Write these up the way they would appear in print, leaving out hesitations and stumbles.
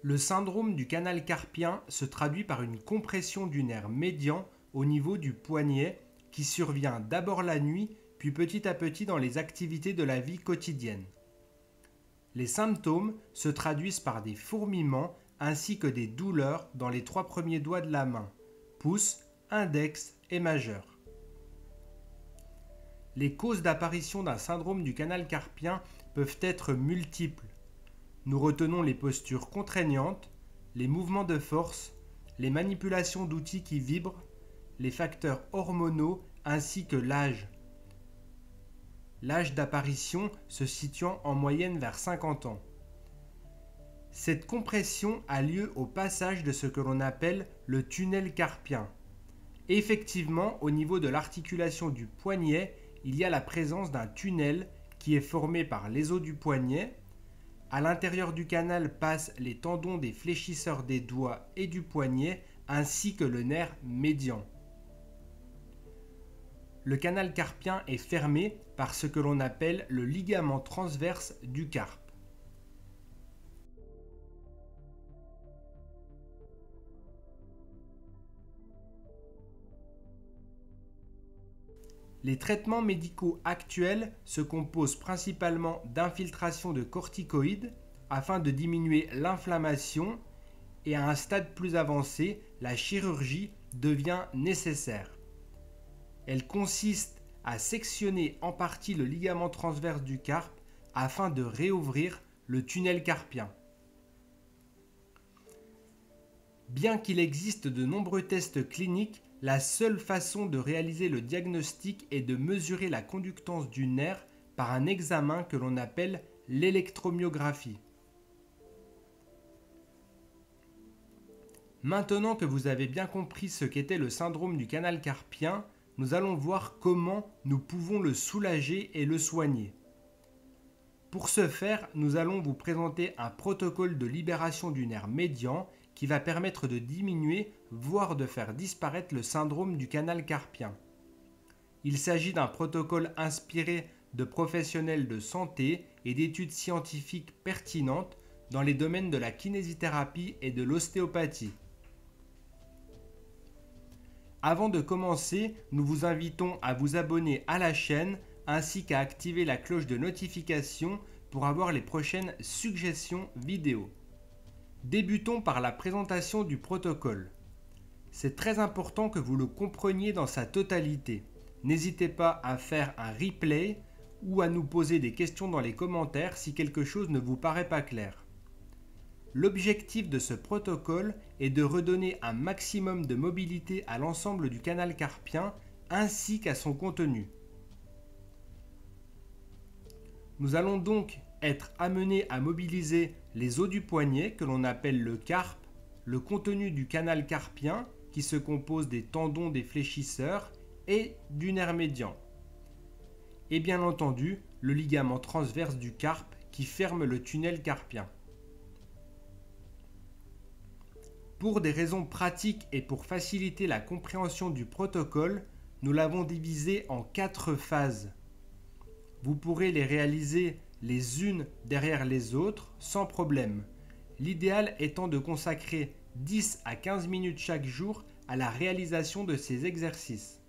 Le syndrome du canal carpien se traduit par une compression du nerf médian au niveau du poignet qui survient d'abord la nuit, puis petit à petit dans les activités de la vie quotidienne. Les symptômes se traduisent par des fourmillements ainsi que des douleurs dans les 3 premiers doigts de la main, pouce, index et majeur. Les causes d'apparition d'un syndrome du canal carpien peuvent être multiples. Nous retenons les postures contraignantes, les mouvements de force, les manipulations d'outils qui vibrent, les facteurs hormonaux ainsi que l'âge. L'âge d'apparition se situant en moyenne vers 50 ans. Cette compression a lieu au passage de ce que l'on appelle le tunnel carpien. Effectivement, au niveau de l'articulation du poignet, il y a la présence d'un tunnel qui est formé par les os du poignet. À l'intérieur du canal passent les tendons des fléchisseurs des doigts et du poignet, ainsi que le nerf médian. Le canal carpien est fermé par ce que l'on appelle le ligament transverse du carpe. Les traitements médicaux actuels se composent principalement d'infiltration de corticoïdes afin de diminuer l'inflammation et à un stade plus avancé, la chirurgie devient nécessaire. Elle consiste à sectionner en partie le ligament transverse du carpe afin de réouvrir le tunnel carpien. Bien qu'il existe de nombreux tests cliniques, la seule façon de réaliser le diagnostic est de mesurer la conductance du nerf par un examen que l'on appelle l'électromyographie. Maintenant que vous avez bien compris ce qu'était le syndrome du canal carpien, nous allons voir comment nous pouvons le soulager et le soigner. Pour ce faire, nous allons vous présenter un protocole de libération du nerf médian qui va permettre de diminuer, voire de faire disparaître le syndrome du canal carpien. Il s'agit d'un protocole inspiré de professionnels de santé et d'études scientifiques pertinentes dans les domaines de la kinésithérapie et de l'ostéopathie. Avant de commencer, nous vous invitons à vous abonner à la chaîne ainsi qu'à activer la cloche de notification pour avoir les prochaines suggestions vidéo. Débutons par la présentation du protocole. C'est très important que vous le compreniez dans sa totalité. N'hésitez pas à faire un replay ou à nous poser des questions dans les commentaires si quelque chose ne vous paraît pas clair. L'objectif de ce protocole est de redonner un maximum de mobilité à l'ensemble du canal carpien ainsi qu'à son contenu. Nous allons donc être amenés à mobiliser les os du poignet que l'on appelle le carpe, le contenu du canal carpien qui se compose des tendons des fléchisseurs et du nerf médian. Et bien entendu, le ligament transverse du carpe qui ferme le tunnel carpien. Pour des raisons pratiques et pour faciliter la compréhension du protocole, nous l'avons divisé en 4 phases. Vous pourrez les réaliser les unes derrière les autres sans problème. L'idéal étant de consacrer 10 à 15 minutes chaque jour à la réalisation de ces exercices.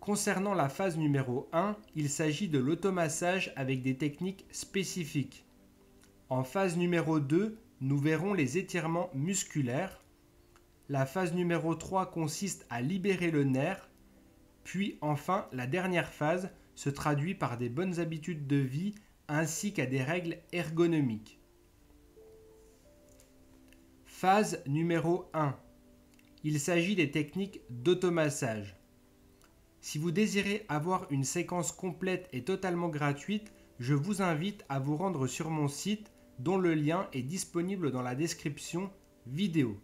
Concernant la phase numéro 1, il s'agit de l'automassage avec des techniques spécifiques. En phase numéro 2, nous verrons les étirements musculaires. La phase numéro 3 consiste à libérer le nerf. Puis enfin, la dernière phase se traduit par des bonnes habitudes de vie ainsi qu'à des règles ergonomiques. Phase numéro 1. Il s'agit des techniques d'automassage. Si vous désirez avoir une séquence complète et totalement gratuite, je vous invite à vous rendre sur mon site dont le lien est disponible dans la description vidéo.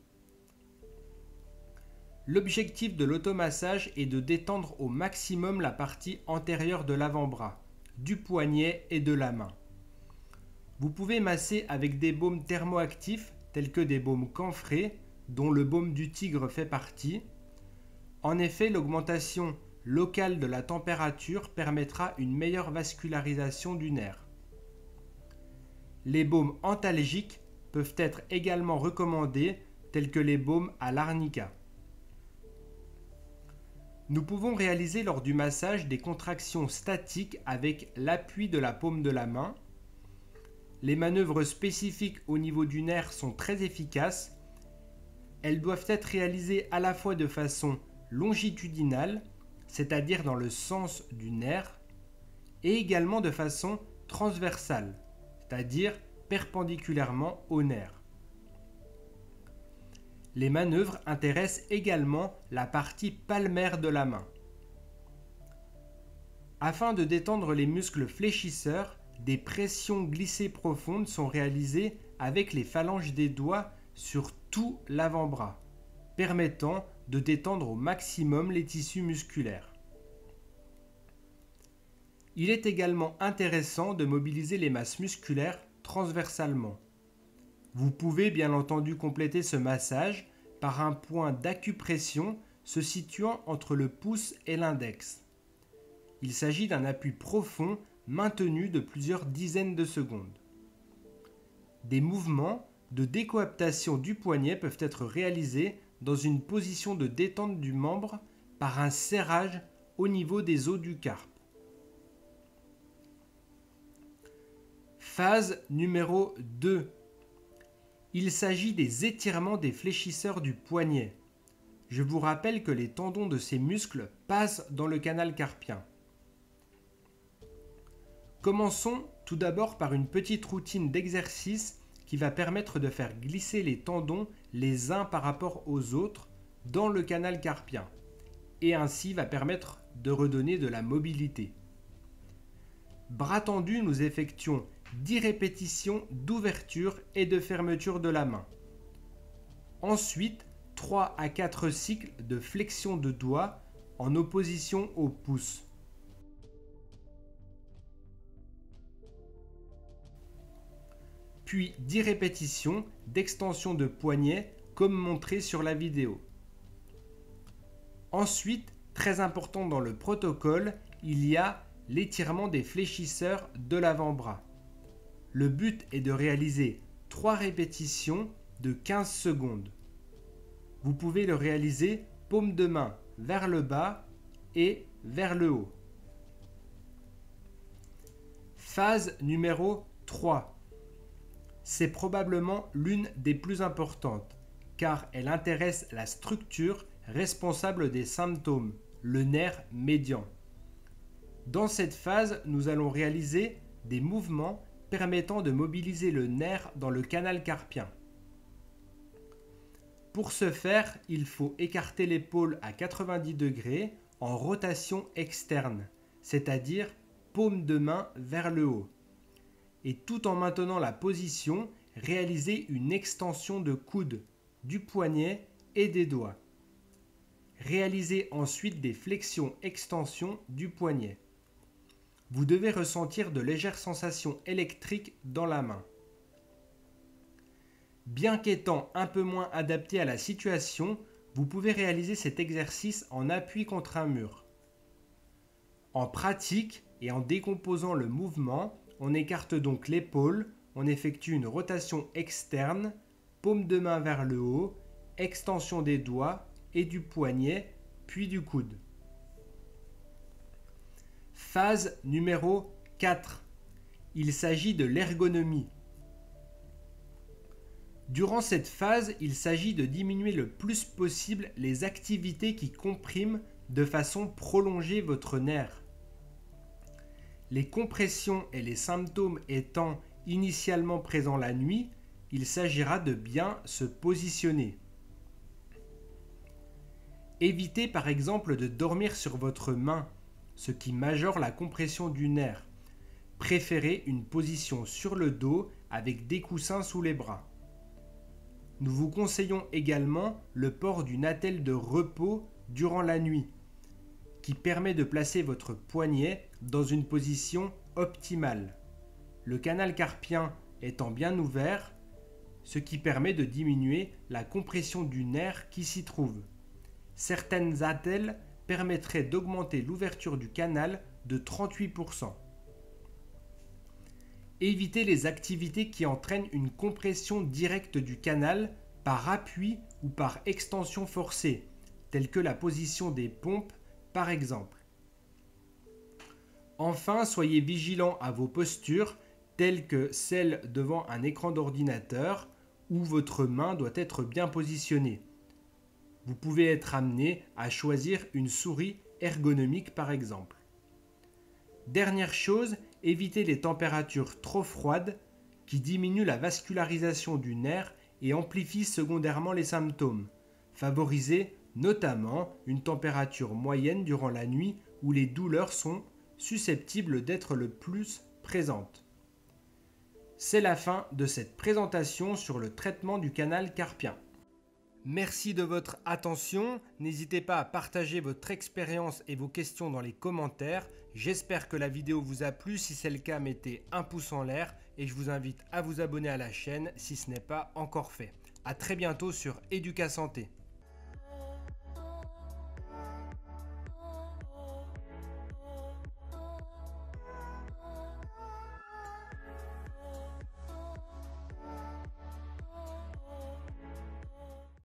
L'objectif de l'automassage est de détendre au maximum la partie antérieure de l'avant-bras, du poignet et de la main. Vous pouvez masser avec des baumes thermoactifs tels que des baumes camphrés, dont le baume du tigre fait partie. En effet, l'augmentation locale de la température permettra une meilleure vascularisation du nerf. Les baumes antalgiques peuvent être également recommandés, tels que les baumes à l'arnica. Nous pouvons réaliser lors du massage des contractions statiques avec l'appui de la paume de la main. Les manœuvres spécifiques au niveau du nerf sont très efficaces. Elles doivent être réalisées à la fois de façon longitudinale, c'est-à-dire dans le sens du nerf, et également de façon transversale, c'est-à-dire perpendiculairement au nerf. Les manœuvres intéressent également la partie palmaire de la main. Afin de détendre les muscles fléchisseurs, des pressions glissées profondes sont réalisées avec les phalanges des doigts sur tout l'avant-bras, permettant de détendre au maximum les tissus musculaires. Il est également intéressant de mobiliser les masses musculaires transversalement. Vous pouvez bien entendu compléter ce massage par un point d'acupression se situant entre le pouce et l'index. Il s'agit d'un appui profond maintenu de plusieurs dizaines de secondes. Des mouvements de décoaptation du poignet peuvent être réalisés dans une position de détente du membre par un serrage au niveau des os du carpe. Phase numéro 2. Il s'agit des étirements des fléchisseurs du poignet. Je vous rappelle que les tendons de ces muscles passent dans le canal carpien. Commençons tout d'abord par une petite routine d'exercice qui va permettre de faire glisser les tendons les uns par rapport aux autres dans le canal carpien et ainsi va permettre de redonner de la mobilité. Bras tendus, nous effectuons 10 répétitions d'ouverture et de fermeture de la main. Ensuite, 3 à 4 cycles de flexion de doigts en opposition au pouce. Puis 10 répétitions d'extension de poignet comme montré sur la vidéo. Ensuite, très important dans le protocole, il y a l'étirement des fléchisseurs de l'avant-bras. Le but est de réaliser 3 répétitions de 15 secondes. Vous pouvez le réaliser paume de main vers le bas et vers le haut. Phase numéro 3. C'est probablement l'une des plus importantes, car elle intéresse la structure responsable des symptômes, le nerf médian. Dans cette phase, nous allons réaliser des mouvements permettant de mobiliser le nerf dans le canal carpien. Pour ce faire, il faut écarter l'épaule à 90 degrés en rotation externe, c'est-à-dire paume de main vers le haut. Et tout en maintenant la position, réaliser une extension de coude, du poignet et des doigts. Réalisez ensuite des flexions-extensions du poignet. Vous devez ressentir de légères sensations électriques dans la main. Bien qu'étant un peu moins adapté à la situation, vous pouvez réaliser cet exercice en appui contre un mur. En pratique et en décomposant le mouvement, on écarte donc l'épaule, on effectue une rotation externe, paume de main vers le haut, extension des doigts et du poignet, puis du coude. Phase numéro 4. Il s'agit de l'ergonomie. Durant cette phase, il s'agit de diminuer le plus possible les activités qui compriment de façon prolongée votre nerf. Les compressions et les symptômes étant initialement présents la nuit, il s'agira de bien se positionner. Évitez par exemple de dormir sur votre main, ce qui majore la compression du nerf. Préférez une position sur le dos avec des coussins sous les bras. Nous vous conseillons également le port d'une attelle de repos durant la nuit, qui permet de placer votre poignet dans une position optimale, le canal carpien étant bien ouvert, ce qui permet de diminuer la compression du nerf qui s'y trouve. Certaines attelles permettraient d'augmenter l'ouverture du canal de 38%. Évitez les activités qui entraînent une compression directe du canal par appui ou par extension forcée, telle que la position des pompes par exemple. Enfin, soyez vigilant à vos postures, telles que celle devant un écran d'ordinateur où votre main doit être bien positionnée. Vous pouvez être amené à choisir une souris ergonomique par exemple. Dernière chose, évitez les températures trop froides qui diminuent la vascularisation du nerf et amplifient secondairement les symptômes. Favorisez notamment une température moyenne durant la nuit où les douleurs sont susceptibles d'être le plus présentes. C'est la fin de cette présentation sur le traitement du canal carpien. Merci de votre attention. N'hésitez pas à partager votre expérience et vos questions dans les commentaires. J'espère que la vidéo vous a plu. Si c'est le cas, mettez un pouce en l'air et je vous invite à vous abonner à la chaîne si ce n'est pas encore fait. À très bientôt sur Educa Santé.